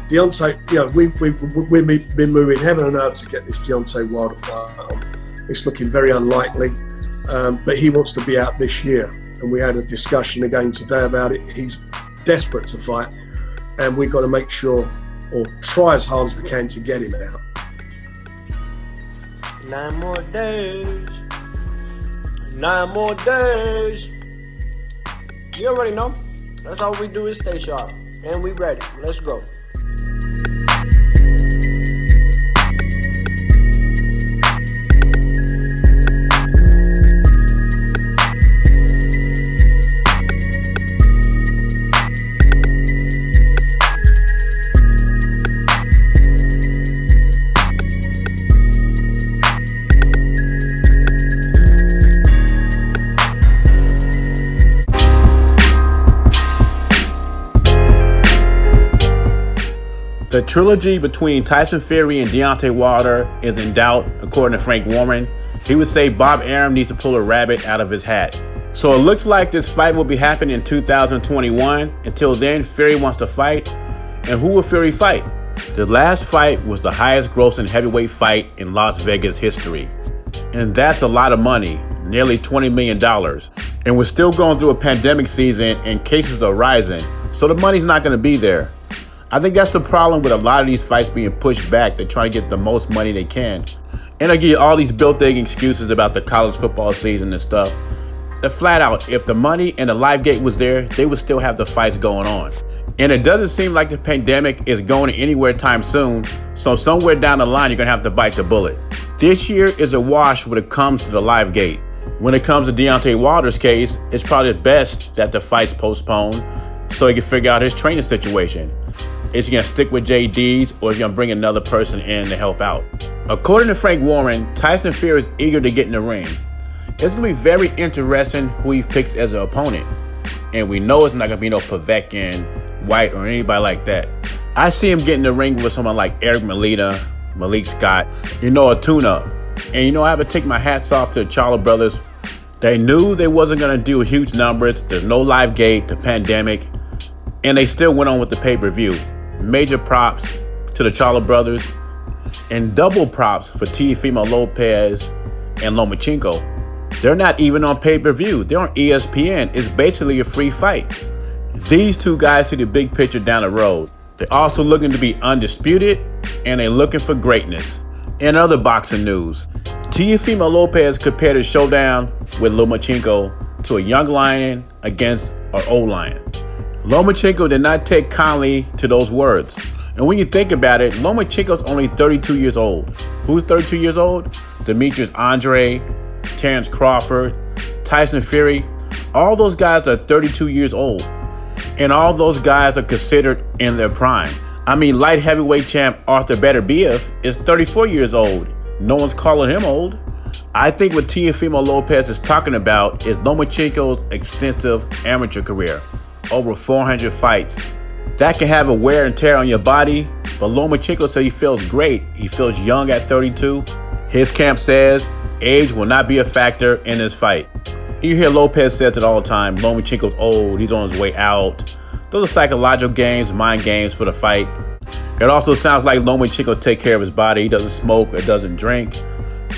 Deontay, we've been moving heaven and earth to get this Deontay Wilder fight on. It's looking very unlikely, but he wants to be out this year. And we had a discussion again today about it. He's desperate to fight, and we've got to make sure, or try as hard as we can to get him out. 9 more days. 9 more days. You already know. That's all we do is stay sharp. And we ready. Let's go. The trilogy between Tyson Fury and Deontay Wilder is in doubt, according to Frank Warren. He would say Bob Arum needs to pull a rabbit out of his hat. So it looks like this fight will be happening in 2021. Until then, Fury wants to fight. And who will Fury fight? The last fight was the highest grossing heavyweight fight in Las Vegas history. And that's a lot of money, nearly $20 million. And we're still going through a pandemic season and cases are rising. So the money's not going to be there. I think that's the problem with a lot of these fights being pushed back. They're trying to get the most money they can. And they get all these built-in excuses about the college football season and stuff. They're flat out, if the money and the live gate was there, they would still have the fights going on. And it doesn't seem like the pandemic is going anywhere time soon. So somewhere down the line, you're going to have to bite the bullet. This year is a wash when it comes to the live gate. When it comes to Deontay Wilder's case, it's probably best that the fight's postponed so he can figure out his training situation. Is he going to stick with JD's, or is he going to bring another person in to help out? According to Frank Warren, Tyson Fury is eager to get in the ring. It's going to be very interesting who he picks as an opponent. And we know it's not going to be no Povetkin, White, or anybody like that. I see him getting in the ring with someone like Eric Molina, Malik Scott, a tune-up. And I have to take my hats off to the Charlo brothers. They knew they wasn't going to do huge numbers. There's no live gate, the pandemic. And they still went on with the pay-per-view. Major props to the Charlo brothers, and double props for Teofimo Lopez and Lomachenko. They're not even on pay-per-view. They're on ESPN. It's basically a free fight. These two guys see the big picture down the road. They're also looking to be undisputed, and they're looking for greatness. In other boxing news, Teofimo Lopez compared his showdown with Lomachenko to a young lion against an old lion. Lomachenko did not take kindly to those words. And when you think about it, Lomachenko's only 32 years old. Who's 32 years old? Demetrius Andre, Terrence Crawford, Tyson Fury. All those guys are 32 years old. And all those guys are considered in their prime. I mean, light heavyweight champ Arthur Beterbiev is 34 years old. No one's calling him old. I think what Teofimo Lopez is talking about is Lomachenko's extensive amateur career. Over 400 fights. That can have a wear and tear on your body, but Lomachenko said he feels great. He feels young at 32. His camp says age will not be a factor in this fight. You hear Lopez says it all the time, Lomachenko's old, he's on his way out. Those are psychological games, mind games for the fight. It also sounds like Lomachenko take care of his body. He doesn't smoke or doesn't drink.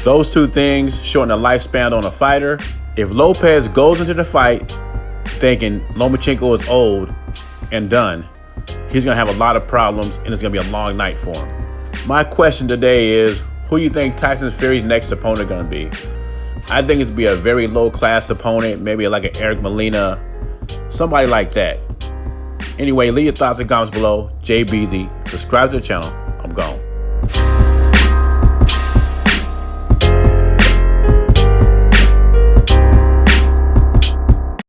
Those two things shorten the lifespan on a fighter. If Lopez goes into the fight thinking Lomachenko is old and done, he's going to have a lot of problems, and it's going to be a long night for him. My question today is, who you think Tyson Fury's next opponent going to be? I think it's going to be a very low-class opponent, maybe like an Eric Molina, somebody like that. Anyway, leave your thoughts and comments below. Jay Beezy. Subscribe to the channel. I'm gone.